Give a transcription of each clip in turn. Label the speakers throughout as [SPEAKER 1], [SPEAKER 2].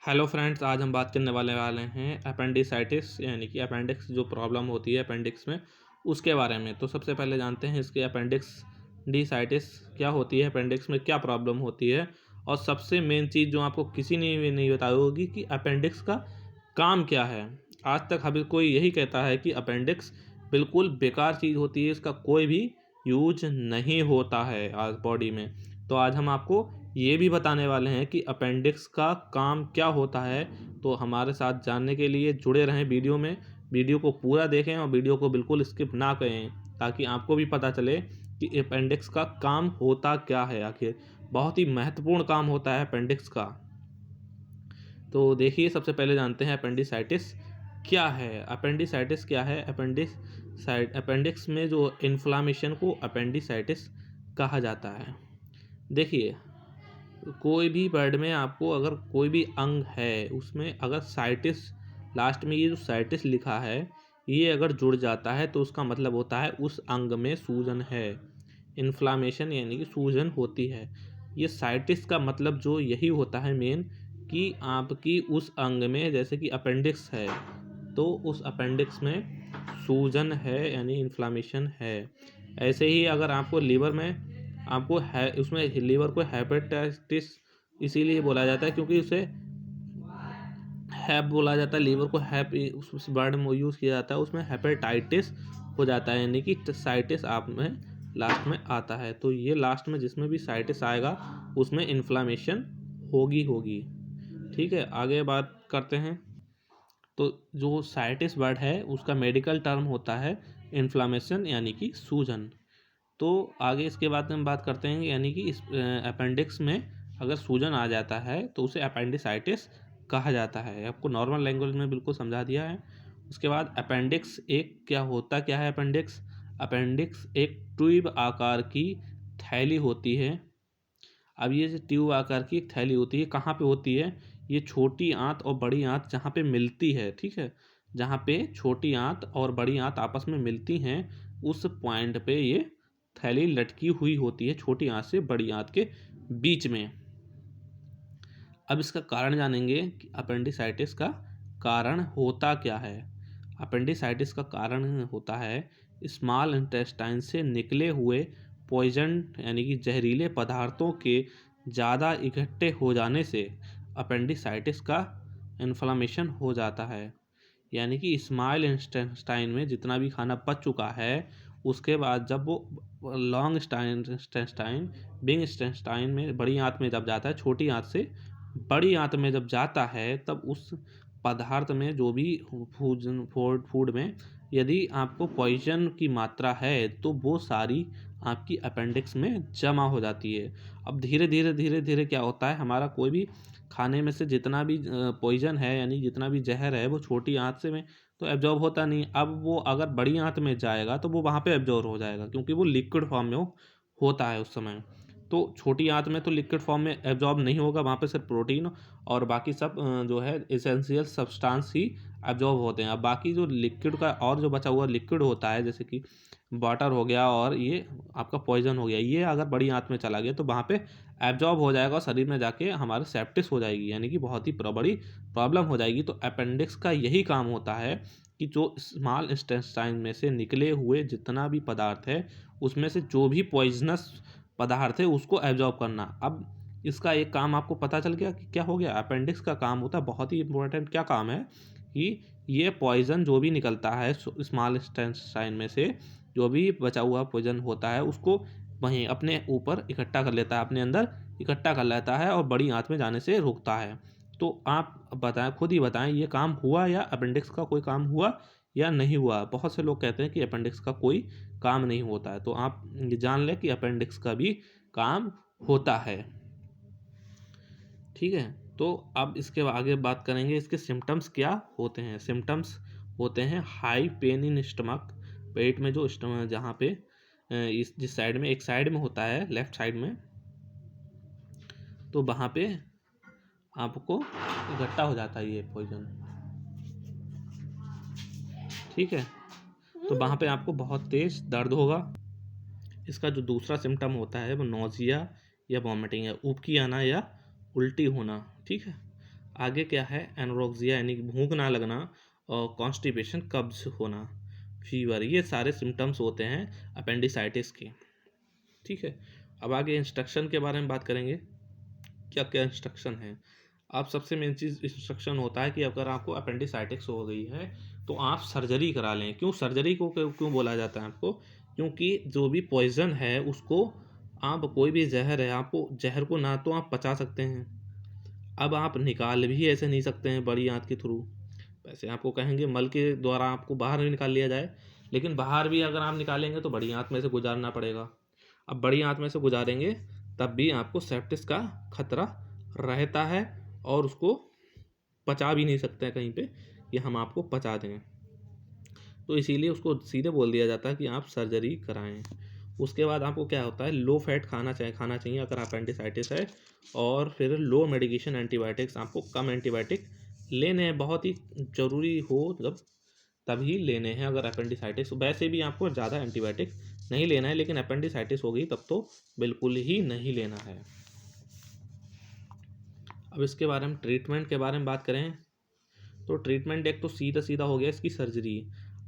[SPEAKER 1] Hello friends, आज हम बात करने वाले हैं अपेंडिसाइटिस यानी कि अपेंडिक्स जो प्रॉब्लम होती है अपेंडिक्स में उसके बारे में। तो सबसे पहले जानते हैं इसके अपेंडिसाइटिस क्या होती है, अपेंडिक्स में क्या प्रॉब्लम होती है। और सबसे मेन चीज़ जो आपको किसी ने भी नहीं बताई होगी कि अपेंडिक्स का काम क्या है। आज तक हर कोई यही कहता है कि अपेंडिक्स बिल्कुल बेकार चीज़ होती है, इसका कोई भी यूज नहीं होता है आज बॉडी में। तो आज हम आपको ये भी बताने वाले हैं कि अपेंडिक्स का काम क्या होता है। तो हमारे साथ जानने के लिए जुड़े रहें वीडियो में। वीडियो को पूरा देखें और वीडियो को बिल्कुल स्किप ना करें, ताकि आपको भी पता चले कि अपेंडिक्स का काम होता क्या है। आखिर बहुत ही महत्वपूर्ण काम होता है अपेंडिक्स का। तो देखिए, सबसे पहले जानते हैं अपेंडिसाइटिस क्या है। अपेंडिसाइटिस क्या है? अपेंडिक्स में जो इन्फ्लामेशन को अपेंडिसाइटिस कहा जाता है। देखिए, कोई भी वर्ड में आपको अगर कोई भी अंग है उसमें अगर साइटिस लास्ट में ये जो साइटिस लिखा है ये अगर जुड़ जाता है तो उसका मतलब होता है उस अंग में सूजन है। इन्फ्लामेशन यानी कि सूजन होती है। ये साइटिस का मतलब जो यही होता है मेन, कि आपकी उस अंग में जैसे कि अपेंडिक्स है तो उस अपेंडिक्स में सूजन है यानी इन्फ्लामेशन है। ऐसे ही अगर आपको लीवर में आपको है उसमें लीवर को हेपेटाइटिस इसीलिए बोला जाता है क्योंकि उसे हैप बोला जाता है। लीवर को हैप उस वर्ड में यूज़ किया जाता है, उसमें हेपेटाइटिस हो जाता है यानी कि साइटिस आप में लास्ट में आता है। तो ये लास्ट में जिसमें भी साइटिस आएगा उसमें इन्फ्लामेशन होगी। ठीक है, आगे बात करते हैं। तो जो साइटिस वर्ड है उसका मेडिकल टर्म होता है इन्फ्लामेशन यानी कि सूजन। तो आगे इसके बाद हम बात करते हैं यानी कि इस अपेंडिक्स में अगर सूजन आ जाता है तो उसे अपेंडिसाइटिस कहा जाता है। आपको नॉर्मल लैंग्वेज में बिल्कुल समझा दिया है। उसके बाद अपेंडिक्स एक क्या है अपेंडिक्स? अपेंडिक्स एक ट्यूब आकार की थैली होती है। अब ये जो ट्यूब आकार की एक थैली होती है कहाँ पे होती है? ये छोटी आंत और बड़ी आंत जहाँ पे मिलती है, ठीक है, जहाँ पे छोटी आंत और बड़ी आंत आपस में मिलती हैं उस पॉइंट पे ये थैली लटकी हुई होती है, छोटी आंत से बड़ी आंत के बीच में। अब इसका कारण जानेंगे कि अपेंडिसाइटिस का कारण होता क्या है। अपेंडिसाइटिस का कारण होता है स्मॉल इंटेस्टाइन से निकले हुए पॉइजन यानी कि जहरीले पदार्थों के ज़्यादा इकट्ठे हो जाने से अपेंडिसाइटिस का इन्फ्लामेशन हो जाता है। यानी कि स्मॉल इंटेस्टाइन में जितना भी खाना पच चुका है उसके बाद जब वो लॉन्ग इंटेस्टाइन बिग इंटेस्टाइन में बड़ी आंत में जब जाता है, छोटी आंत से बड़ी आंत में जब जाता है तब उस पदार्थ में जो भी फूड में यदि आपको पॉइजन की मात्रा है तो वो सारी आपकी अपेंडिक्स में जमा हो जाती है। अब धीरे धीरे क्या होता है, हमारा कोई भी खाने में से जितना भी पॉइजन है यानी जितना भी जहर है वो छोटी आंत से में तो एब्जॉर्ब होता नहीं। अब वो अगर बड़ी आंत में जाएगा तो वो वहाँ पे एब्जॉर्ब हो जाएगा क्योंकि वो लिक्विड फॉर्म में होता है उस समय। तो छोटी आंत में तो लिक्विड फॉर्म में एब्जॉर्ब नहीं होगा, वहाँ पे सिर्फ प्रोटीन और बाकी सब जो है एसेंशियल सब्सटेंस ही एब्जॉर्ब होते हैं। अब बाकी जो लिक्विड का और जो बचा हुआ लिक्विड होता है जैसे कि वाटर हो गया और ये आपका पॉइजन हो गया, ये अगर बड़ी आंत में चला गया तो वहाँ पे एब्जॉर्ब हो जाएगा और शरीर में जाके हमारे सेप्टिस हो जाएगी यानी कि बहुत ही बड़ी प्रॉब्लम हो जाएगी। तो अपेंडिक्स का यही काम होता है कि जो स्मॉल इंटेस्टाइन में से निकले हुए जितना भी पदार्थ है उसमें से जो भी पॉइजनस पदार्थ है उसको एब्जॉर्ब करना। अब इसका एक काम आपको पता चल गया कि क्या हो गया। अपेंडिक्स का काम होता है बहुत ही इंपॉर्टेंट, क्या काम है कि ये पॉइजन जो भी निकलता है स्मॉल इंटेस्टाइन में से जो भी बचा हुआ पॉइजन होता है उसको वहीं अपने ऊपर इकट्ठा कर लेता है, अपने अंदर इकट्ठा कर लेता है और बड़ी आंत में जाने से रोकता है। तो आप बताएं, खुद ही बताएं, ये काम हुआ या अपेंडिक्स का कोई काम हुआ या नहीं हुआ? बहुत से लोग कहते हैं कि अपेंडिक्स का कोई काम नहीं होता है, तो आप ये जान लें कि अपेंडिक्स का भी काम होता है। ठीक है, तो अब इसके आगे बात करेंगे इसके सिम्टम्स क्या होते हैं। सिम्टम्स होते हैं हाई पेन इन स्टमक, पेट में जो स्टमक जहाँ पे इस जिस साइड में एक साइड में होता है लेफ्ट साइड में, तो वहाँ पे आपको इकट्ठा हो जाता है ये पॉइजन। ठीक है, तो वहाँ पे आपको बहुत तेज दर्द होगा। इसका जो दूसरा सिम्टम होता है वो नोजिया या वॉमिटिंग है, उबकी आना या उल्टी होना। ठीक है, आगे क्या है, एनोरेक्सिया यानी कि भूख ना लगना, और कॉन्स्टिपेशन कब्ज होना, फीवर, ये सारे सिम्टम्स होते हैं अपेंडिसाइटिस के। ठीक है, अब आगे इंस्ट्रक्शन के बारे में बात करेंगे, क्या क्या इंस्ट्रक्शन है। आप सबसे मेन चीज़ इंस्ट्रक्शन होता है कि अगर आपको अपेंडिसाइटिस हो गई है तो आप सर्जरी करा लें। क्यों सर्जरी को क्यों बोला जाता है आपको, क्योंकि जो भी पॉइजन है उसको, आप कोई भी जहर है, आपको जहर को ना तो आप पचा सकते हैं, अब आप निकाल भी ऐसे नहीं सकते हैं बड़ी आंत के थ्रू। वैसे आपको कहेंगे मल के द्वारा आपको बाहर भी निकाल लिया जाए, लेकिन बाहर भी अगर आप निकालेंगे तो बड़ी आंत में से गुजारना पड़ेगा। अब बड़ी आंत में से गुजारेंगे तब भी आपको सेप्टिस का खतरा रहता है, और उसको पचा भी नहीं सकते हैं कहीं पे कि हम आपको पचा दें, तो इसीलिए उसको सीधे बोल दिया जाता है कि आप सर्जरी कराएं। उसके बाद आपको क्या होता है, लो फैट खाना चाहिए अगर अपेंडिसाइटिस है, और फिर लो मेडिकेशन एंटीबायोटिक्स, आपको कम एंटीबायोटिक लेने हैं, बहुत ही ज़रूरी हो जब तभी लेने हैं अगर अपेंडिसाइटिस। वैसे भी आपको ज़्यादा एंटीबायोटिक नहीं लेना है, लेकिन अपेंडिसाइटिस हो गई तब तो बिल्कुल ही नहीं लेना है। अब इसके बारे में ट्रीटमेंट के बारे में बात करें तो ट्रीटमेंट एक तो सीधा सीधा हो गया इसकी सर्जरी।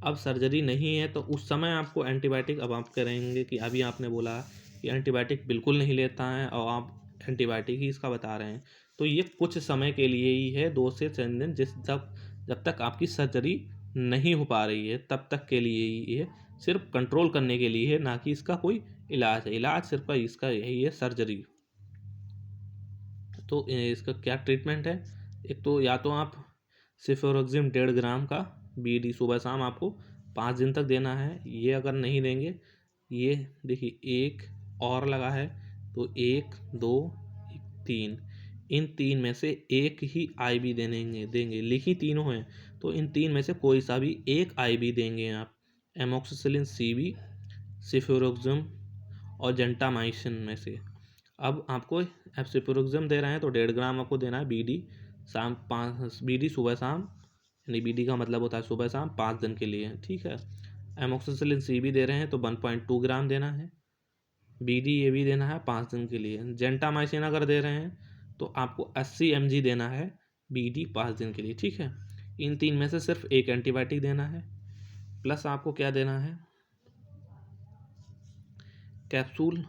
[SPEAKER 1] अब सर्जरी नहीं है तो उस समय आपको एंटीबायोटिक, अब आप करेंगे कि अभी आपने बोला कि एंटीबायोटिक बिल्कुल नहीं लेता है और आप एंटीबायोटिक ही इसका बता रहे हैं, तो ये कुछ समय के लिए ही है, 2 से 3 दिन, जब तक आपकी सर्जरी नहीं हो पा रही है तब तक के लिए ही है, सिर्फ कंट्रोल करने के लिए है, ना कि इसका कोई इलाज है। इलाज सिर्फ इसका यही है, सर्जरी। तो इसका क्या ट्रीटमेंट है, एक तो या तो आप सिफोरोक्सिम 1.5 ग्राम का बीडी सुबह शाम आपको 5 दिन तक देना है। ये अगर नहीं देंगे, ये देखिए एक और लगा है, तो 1 2 3, इन 3 में से एक ही आईवी देंगे, लिखी तीनों हैं, तो इन 3 में से कोई सा भी एक आईवी देंगे आप, एमोक्सिसिलिन सीबी, सिफोरोक्सिम और जेंटामाइसिन में से। अब आपको एप्सिप्रोक्सिम दे रहे हैं तो 1.5 ग्राम आपको देना है बीडी, शाम 5 बीडी सुबह शाम, यानी बीडी का मतलब होता है सुबह शाम 5 दिन के लिए। ठीक है, एमोक्सिसिलिन सीबी दे रहे हैं तो 1.2 ग्राम देना है बीडी, ये भी देना है 5 दिन के लिए। जेंटामाइसिन अगर दे रहे हैं तो आपको 80 mg देना है बीडी 5 दिन के लिए। ठीक है, इन 3 में से सिर्फ एक एंटीबायोटिक देना है, प्लस आपको क्या देना है, कैप्सूल,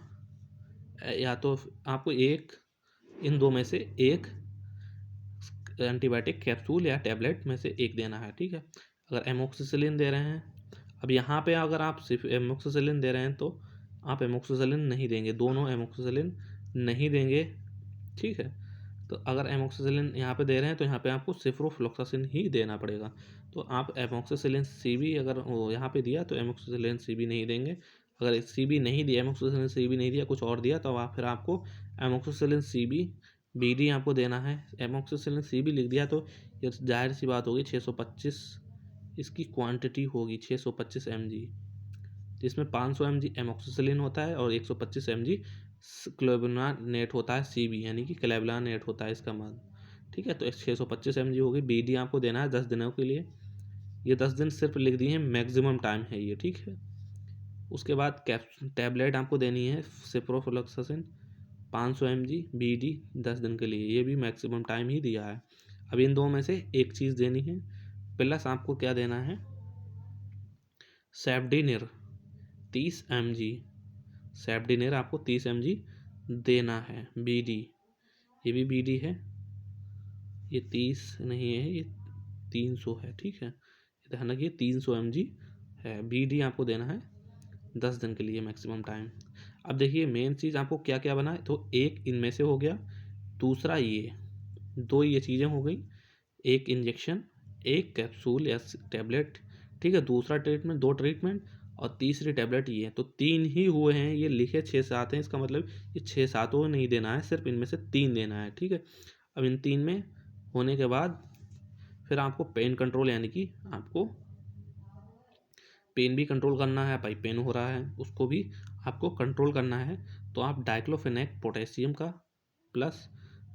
[SPEAKER 1] या तो आपको इन 2 में से एक एंटीबायोटिक कैप्सूल या टैबलेट में से एक देना है। ठीक है, अगर एमोक्सिसिलिन दे रहे हैं, अब यहाँ पे अगर आप सिर्फ एमोक्सिसिलिन दे रहे हैं तो आप एमोक्सिसिलिन नहीं देंगे, दोनों एमोक्सिसिलिन नहीं देंगे। ठीक है, तो अगर एमोक्सिसिलिन यहाँ पे दे रहे हैं तो यहाँ पे आपको सिफ्रोफ्लोक्सासिन ही देना पड़ेगा। तो आप एमोक्सिसिलिन सीबी अगर वो यहाँ पे दिया तो एमोक्सिसिलिन सीबी नहीं देंगे, अगर सीबी नहीं दिया, एमोक्सिसिलिन सीबी नहीं दिया, कुछ और दिया, तो आप फिर आपको एमोक्सिसिलिन सीबी बीडी आपको देना है। एमोक्सिसिलिन सीबी लिख दिया तो ये जाहिर सी बात होगी 625 इसकी क्वांटिटी होगी, 625 mg, जिसमें 500 mg एमोक्सिसिलिन होता है और 125 mg क्लेबुलानेट होता है सीबी, यानी कि क्लेबुलानेट होता है इसका मान। ठीक है, तो 625 mg होगी। बीडी आपको देना है 10 दिनों के लिए, ये 10 दिन सिर्फ लिख दिए हैं, मैक्सिमम टाइम है ये। ठीक है, उसके बाद टैबलेट आपको देनी है सिप्रोफ्लोक्सासिन 500 mg बीडी 10 दिन के लिए, ये भी मैक्सिमम टाइम ही दिया है। अब इन दो में से एक चीज़ देनी है, प्लस आपको क्या देना है, सेफ्डिनिर 30 mg, सेफ्डिनिर आपको 30 mg देना है बीडी, ये भी बीडी है, ये 30 नहीं है, ये 300 है। ठीक है, ध्यान रखिए 300 mg है, बीडी आपको देना है 10 दिन के लिए मैक्सिमम टाइम। अब देखिए मेन चीज़ आपको क्या क्या बना है, तो एक इनमें से हो गया, दूसरा ये दो ये चीज़ें हो गई, एक इंजेक्शन, एक कैप्सूल या टैबलेट। ठीक है, दूसरा ट्रीटमेंट, 2 ट्रीटमेंट, और तीसरी टैबलेट ये है, तो 3 ही हुए हैं, ये लिखे 6-7 हैं, इसका मतलब ये 6-7 नहीं देना है, सिर्फ इनमें से 3 देना है। ठीक है, अब इन 3 में होने के बाद फिर आपको पेन कंट्रोल, यानी कि आपको पेन भी कंट्रोल करना है, भाई पेन हो रहा है उसको भी आपको कंट्रोल करना है, तो आप डाइक्लोफेनेक पोटेशियम का प्लस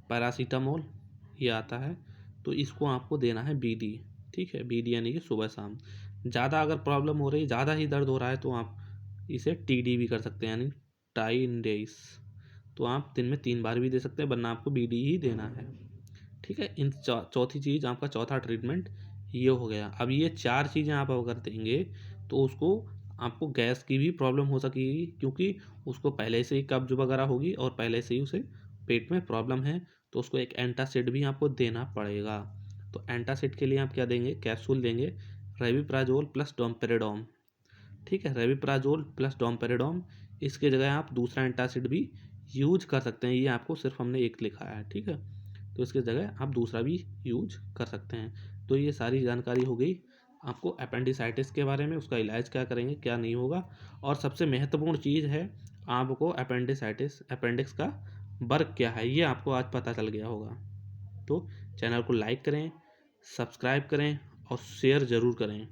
[SPEAKER 1] पैरासीटामोल ये आता है, तो इसको आपको देना है बीडी। ठीक है, बीडी यानी कि सुबह शाम। ज़्यादा अगर प्रॉब्लम हो रही है, ज़्यादा ही दर्द हो रहा है, तो आप इसे टीडी भी कर सकते हैं, यानी टाइंडेस, तो आप दिन में 3 बार भी दे सकते हैं, वरना आपको बीडी ही देना है। ठीक है, इन चौथी चीज़ आपका चौथा ट्रीटमेंट ये हो गया। अब ये 4 चीज़ें आप अगर देंगे तो उसको आपको गैस की भी प्रॉब्लम हो सकेगी, क्योंकि उसको पहले से ही कब्ज वगैरह होगी और पहले से ही उसे पेट में प्रॉब्लम है, तो उसको एक एंटासिड भी आपको देना पड़ेगा। तो एंटासिड के लिए आप क्या देंगे, कैप्सूल देंगे रेविप्राजोल प्लस डोमपेरेडोम। ठीक है, रेविप्राजोल प्लस डोमपेरेडोम। इसके जगह आप दूसरा एंटासिड भी यूज कर सकते हैं, ये आपको सिर्फ हमने एक लिखा है। ठीक है, तो इसके जगह आप दूसरा भी यूज कर सकते हैं। तो ये सारी जानकारी हो गई आपको अपेंडिसाइटिस के बारे में, उसका इलाज क्या करेंगे क्या नहीं होगा। और सबसे महत्वपूर्ण चीज़ है, आपको अपेंडिक्स का वर्क क्या है ये आपको आज पता चल गया होगा। तो चैनल को लाइक करें, सब्सक्राइब करें और शेयर ज़रूर करें।